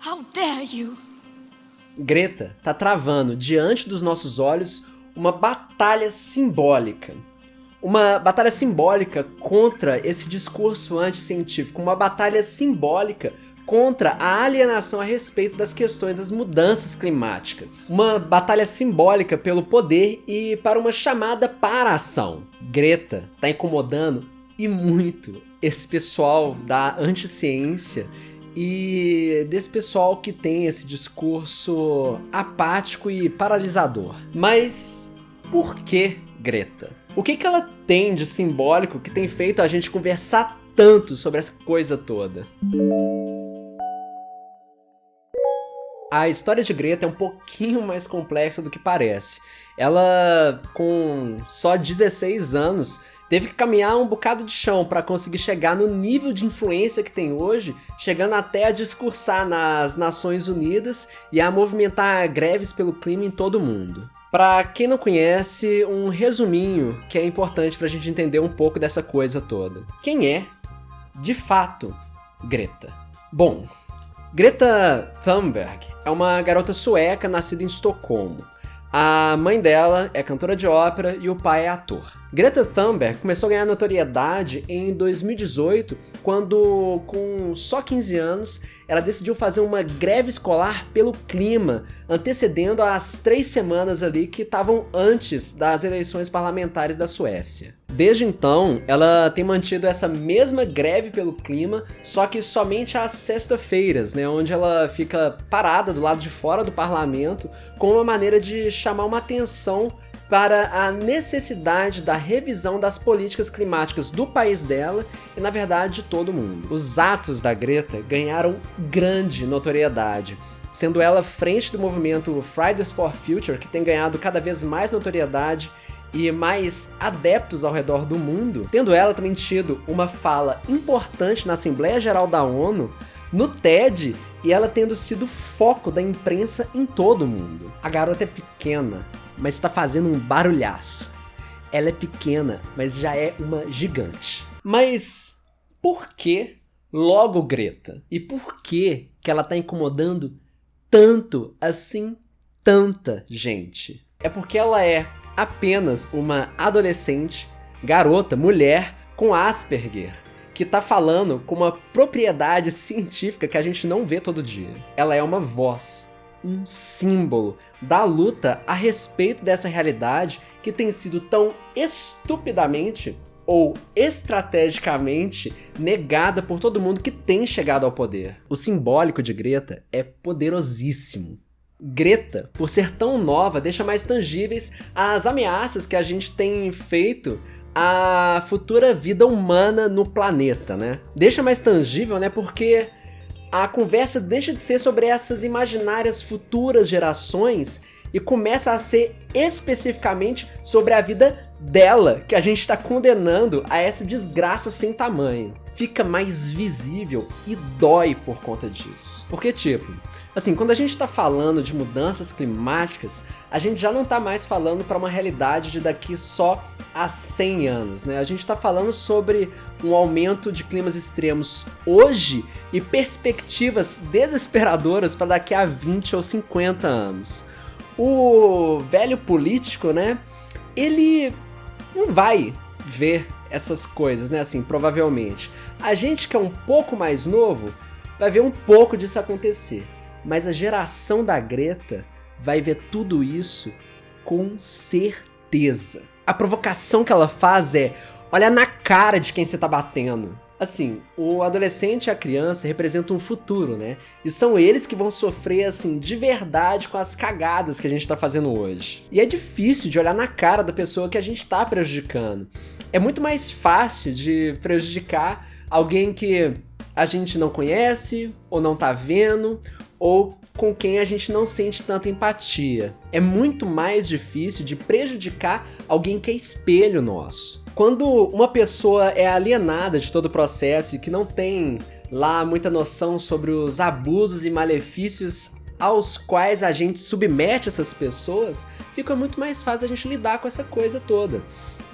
How dare you? Greta tá travando diante dos nossos olhos uma batalha simbólica. Uma batalha simbólica contra esse discurso anticientífico, uma batalha simbólica contra a alienação a respeito das questões das mudanças climáticas. Uma batalha simbólica pelo poder e para uma chamada para a ação. Greta tá incomodando e muito esse pessoal da anticiência e desse pessoal que tem esse discurso apático e paralisador. Mas por que Greta? O que ela tem de simbólico que tem feito a gente conversar tanto sobre essa coisa toda? A história de Greta é um pouquinho mais complexa do que parece. Ela, com só 16 anos, teve que caminhar um bocado de chão para conseguir chegar no nível de influência que tem hoje, chegando até a discursar nas Nações Unidas e a movimentar greves pelo clima em todo o mundo. Para quem não conhece, um resuminho que é importante para a gente entender um pouco dessa coisa toda. Quem é, de fato, Greta? Bom, Greta Thunberg é uma garota sueca nascida em Estocolmo. A mãe dela é cantora de ópera e o pai é ator. Greta Thunberg começou a ganhar notoriedade em 2018, quando, com só 15 anos, ela decidiu fazer uma greve escolar pelo clima, antecedendo as 3 semanas ali que estavam antes das eleições parlamentares da Suécia. Desde então, ela tem mantido essa mesma greve pelo clima, só que somente às sextas-feiras, né, onde ela fica parada do lado de fora do parlamento, com uma maneira de chamar uma atenção para a necessidade da revisão das políticas climáticas do país dela e, na verdade, de todo mundo. Os atos da Greta ganharam grande notoriedade, sendo ela frente do movimento Fridays for Future, que tem ganhado cada vez mais notoriedade e mais adeptos ao redor do mundo, tendo ela também tido uma fala importante na Assembleia Geral da ONU, no TED, e ela tendo sido foco da imprensa em todo o mundo. A garota é pequena, mas está fazendo um barulhaço. Ela é pequena, mas já é uma gigante. Mas por que logo Greta? E por que ela está incomodando tanto assim, tanta gente? É porque ela é apenas uma adolescente, garota, mulher com Asperger, que tá falando com uma propriedade científica que a gente não vê todo dia. Ela é uma voz, um símbolo da luta a respeito dessa realidade que tem sido tão estupidamente ou estrategicamente negada por todo mundo que tem chegado ao poder. O simbólico de Greta é poderosíssimo. Greta, por ser tão nova, deixa mais tangíveis as ameaças que a gente tem feito à futura vida humana no planeta, né? Deixa mais tangível, né? Porque a conversa deixa de ser sobre essas imaginárias futuras gerações e começa a ser especificamente sobre a vida dela, que a gente está condenando a essa desgraça sem tamanho. Fica mais visível e dói por conta disso. Porque, tipo, assim, quando a gente está falando de mudanças climáticas, a gente já não está mais falando para uma realidade de daqui só a 100 anos, né? A gente está falando sobre um aumento de climas extremos hoje e perspectivas desesperadoras para daqui a 20 ou 50 anos. O velho político, né? Ele não vai ver essas coisas, né? Assim, provavelmente. A gente que é um pouco mais novo vai ver um pouco disso acontecer. Mas a geração da Greta vai ver tudo isso com certeza. A provocação que ela faz é: olha na cara de quem você tá batendo. Assim, o adolescente e a criança representam um futuro, né? E são eles que vão sofrer, assim, de verdade com as cagadas que a gente tá fazendo hoje. E é difícil de olhar na cara da pessoa que a gente tá prejudicando. É muito mais fácil de prejudicar alguém que a gente não conhece, ou não tá vendo, ou com quem a gente não sente tanta empatia. É muito mais difícil de prejudicar alguém que é espelho nosso. Quando uma pessoa é alienada de todo o processo e que não tem lá muita noção sobre os abusos e malefícios aos quais a gente submete essas pessoas, fica muito mais fácil da gente lidar com essa coisa toda.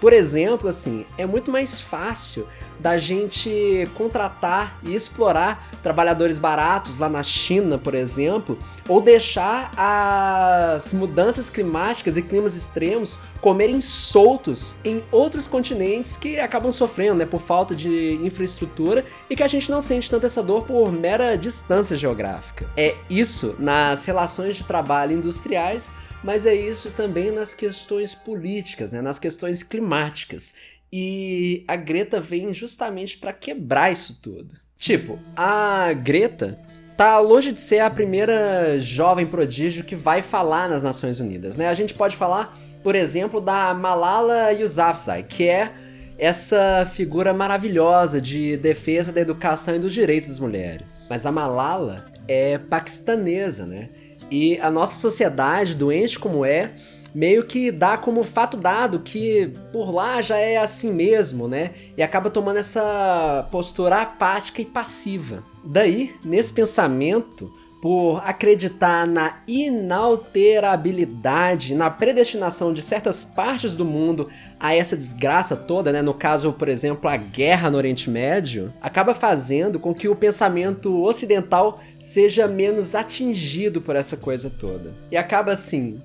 Por exemplo, assim, é muito mais fácil da gente contratar e explorar trabalhadores baratos lá na China, por exemplo, ou deixar as mudanças climáticas e climas extremos comerem soltos em outros continentes que acabam sofrendo, né, por falta de infraestrutura e que a gente não sente tanta essa dor por mera distância geográfica. É isso nas relações de trabalho industriais, mas é isso também nas questões políticas, né, nas questões climáticas. E a Greta vem justamente para quebrar isso tudo. Tipo, a Greta tá longe de ser a primeira jovem prodígio que vai falar nas Nações Unidas, né? A gente pode falar, por exemplo, da Malala Yousafzai, que é essa figura maravilhosa de defesa da educação e dos direitos das mulheres. Mas a Malala é paquistanesa, né? E a nossa sociedade, doente como é, meio que dá como fato dado que por lá já é assim mesmo, né? E acaba tomando essa postura apática e passiva. Daí, nesse pensamento, por acreditar na inalterabilidade, na predestinação de certas partes do mundo a essa desgraça toda, né? No caso, por exemplo, a guerra no Oriente Médio, acaba fazendo com que o pensamento ocidental seja menos atingido por essa coisa toda. E acaba assim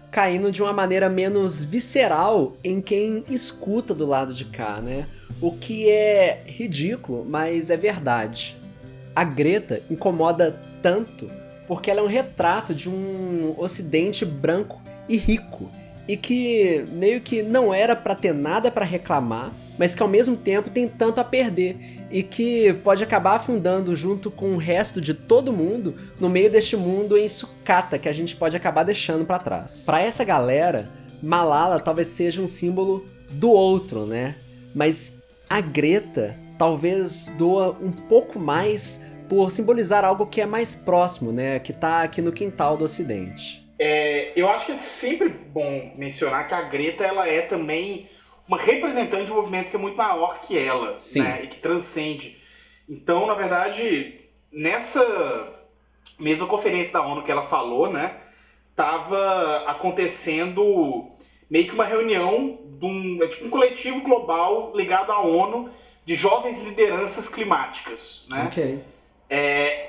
caindo de uma maneira menos visceral em quem escuta do lado de cá, né? O que é ridículo, mas é verdade. A Greta incomoda tanto porque ela é um retrato de um ocidente branco e rico, e que meio que não era pra ter nada pra reclamar, mas que ao mesmo tempo tem tanto a perder, e que pode acabar afundando junto com o resto de todo mundo no meio deste mundo em sucata que a gente pode acabar deixando pra trás. Pra essa galera, Malala talvez seja um símbolo do outro, né? Mas a Greta talvez doa um pouco mais por simbolizar algo que é mais próximo, né? Que tá aqui no quintal do Ocidente. Eu acho que é sempre bom mencionar que a Greta ela é também uma representante de um movimento que é muito maior que ela, né? E que transcende. Então, na verdade, nessa mesma conferência da ONU que ela falou, né? Tava acontecendo meio que uma reunião de um coletivo global ligado à ONU de jovens lideranças climáticas, né? Ok.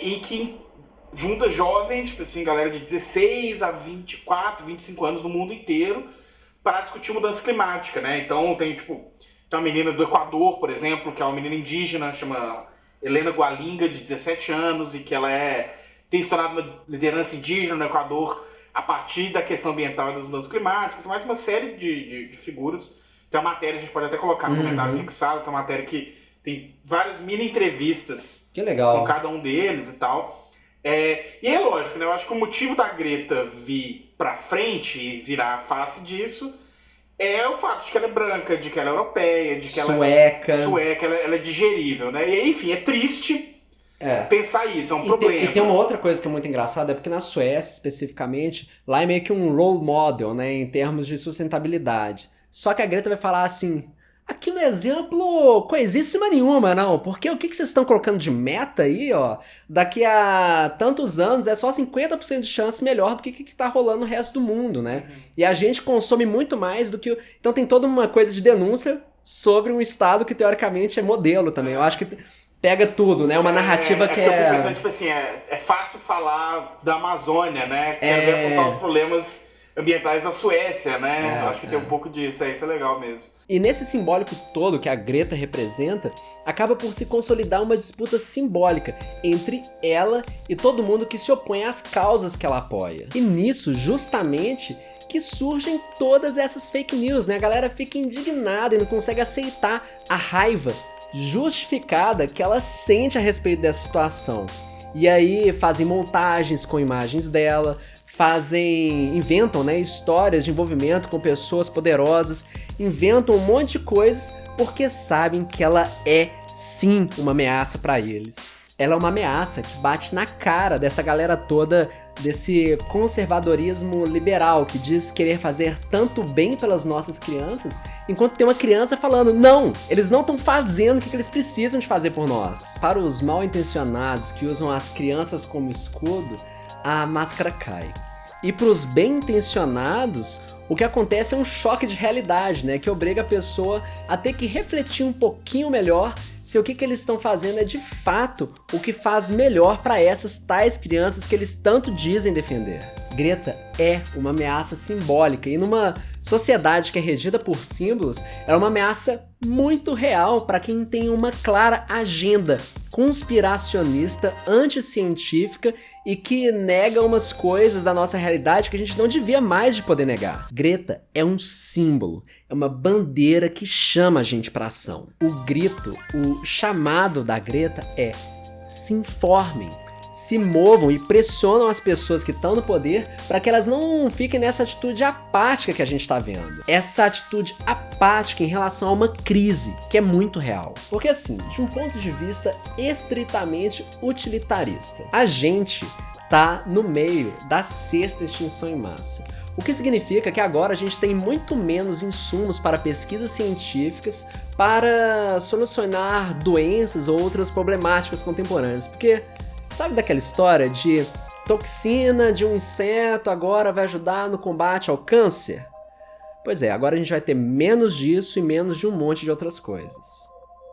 E que junta jovens, tipo assim, galera de 16 a 24, 25 anos no mundo inteiro para discutir mudança climática, né? Então tem uma menina do Equador, por exemplo, que é uma menina indígena, chama Helena Gualinga, de 17 anos, e que ela tem se tornado uma liderança indígena no Equador a partir da questão ambiental e das mudanças climáticas. Tem mais uma série de figuras. Tem uma matéria, a gente pode até colocar no comentário fixado, tem uma matéria que tem várias mini entrevistas com cada um deles e tal. E é lógico, né? Eu acho que o motivo da Greta vir pra frente e virar a face disso é o fato de que ela é branca, de que ela é europeia, de que ela é sueca, ela é digerível, né? E enfim, é triste pensar isso, é um problema. E tem uma outra coisa que é muito engraçada, é porque na Suécia, especificamente, lá é meio que um role model, né? Em termos de sustentabilidade. Só que a Greta vai falar assim: aqui no exemplo, coisíssima nenhuma, não. Porque o que vocês estão colocando de meta aí, ó? Daqui a tantos anos é só 50% de chance melhor do que tá rolando no resto do mundo, né? E a gente consome muito mais do que... Então tem toda uma coisa de denúncia sobre um estado que teoricamente é modelo também. Eu acho que pega tudo, né? Uma narrativa que eu fico pensando, tipo assim, é fácil falar da Amazônia, né? Quero ver apontar os problemas ambientais da Suécia, né? Acho que tem um pouco disso, isso é legal mesmo. E nesse simbólico todo que a Greta representa, acaba por se consolidar uma disputa simbólica entre ela e todo mundo que se opõe às causas que ela apoia. E nisso, justamente, que surgem todas essas fake news, né? A galera fica indignada e não consegue aceitar a raiva justificada que ela sente a respeito dessa situação. E aí fazem montagens com imagens dela, inventam, né, histórias de envolvimento com pessoas poderosas, inventam um monte de coisas porque sabem que ela é sim uma ameaça para eles. Ela é uma ameaça que bate na cara dessa galera toda, desse conservadorismo liberal que diz querer fazer tanto bem pelas nossas crianças, enquanto tem uma criança falando: não, eles não estão fazendo o que eles precisam de fazer por nós. Para os mal intencionados que usam as crianças como escudo, a máscara cai. E para os bem-intencionados, o que acontece é um choque de realidade, né? Que obriga a pessoa a ter que refletir um pouquinho melhor se o que eles estão fazendo é de fato o que faz melhor para essas tais crianças que eles tanto dizem defender. Greta é uma ameaça simbólica e numa sociedade que é regida por símbolos, é uma ameaça muito real para quem tem uma clara agenda conspiracionista, anticientífica e que nega umas coisas da nossa realidade que a gente não devia mais de poder negar. Greta é um símbolo, é uma bandeira que chama a gente para ação. O grito, o chamado da Greta é: se informem, se movam e pressionam as pessoas que estão no poder para que elas não fiquem nessa atitude apática que a gente está vendo. Essa atitude apática em relação a uma crise que é muito real. Porque assim, de um ponto de vista estritamente utilitarista, a gente tá no meio da sexta extinção em massa. O que significa que agora a gente tem muito menos insumos para pesquisas científicas para solucionar doenças ou outras problemáticas contemporâneas. Porque sabe daquela história de toxina de um inseto agora vai ajudar no combate ao câncer? Pois é, agora a gente vai ter menos disso e menos de um monte de outras coisas.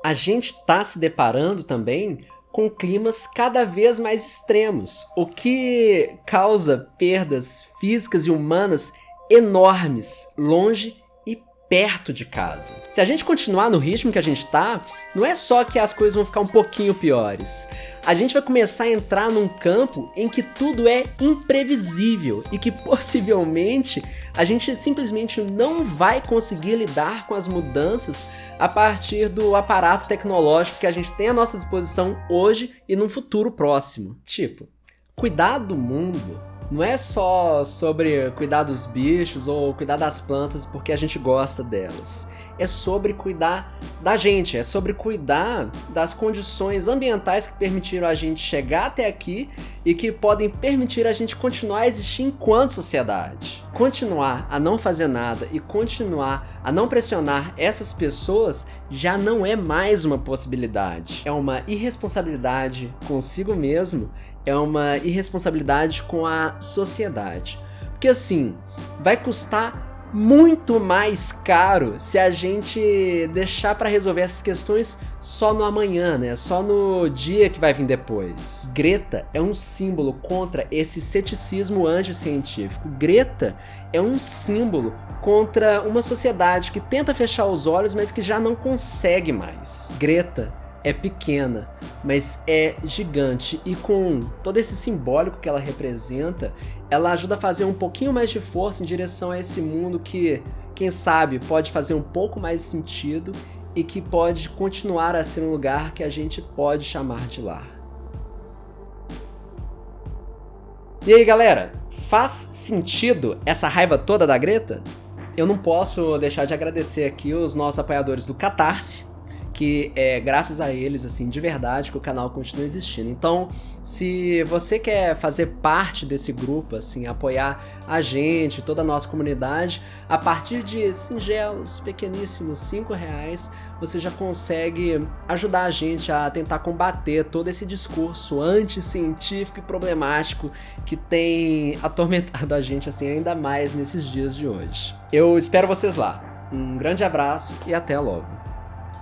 A gente está se deparando também com climas cada vez mais extremos, o que causa perdas físicas e humanas enormes, longe e perto de casa. Se a gente continuar no ritmo que a gente tá, não é só que as coisas vão ficar um pouquinho piores. A gente vai começar a entrar num campo em que tudo é imprevisível e que possivelmente a gente simplesmente não vai conseguir lidar com as mudanças a partir do aparato tecnológico que a gente tem à nossa disposição hoje e num futuro próximo. Tipo, cuidar do mundo não é só sobre cuidar dos bichos ou cuidar das plantas porque a gente gosta delas. É sobre cuidar da gente, é sobre cuidar das condições ambientais que permitiram a gente chegar até aqui e que podem permitir a gente continuar a existir enquanto sociedade. Continuar a não fazer nada e continuar a não pressionar essas pessoas já não é mais uma possibilidade. É uma irresponsabilidade consigo mesmo, é uma irresponsabilidade com a sociedade. Porque assim, vai custar muito mais caro se a gente deixar para resolver essas questões só no amanhã, né? Só no dia que vai vir depois. Greta é um símbolo contra esse ceticismo anticientífico. Greta é um símbolo contra uma sociedade que tenta fechar os olhos, mas que já não consegue mais. Greta é pequena, mas é gigante e com todo esse simbólico que ela representa, ela ajuda a fazer um pouquinho mais de força em direção a esse mundo que, quem sabe, pode fazer um pouco mais sentido e que pode continuar a ser um lugar que a gente pode chamar de lar. E aí, galera, faz sentido essa raiva toda da Greta? Eu não posso deixar de agradecer aqui os nossos apoiadores do Catarse, que é graças a eles, assim, de verdade, que o canal continua existindo. Então, se você quer fazer parte desse grupo, assim, apoiar a gente, toda a nossa comunidade, a partir de singelos, pequeníssimos R$5, você já consegue ajudar a gente a tentar combater todo esse discurso anticientífico e problemático que tem atormentado a gente, assim, ainda mais nesses dias de hoje. Eu espero vocês lá. Um grande abraço e até logo.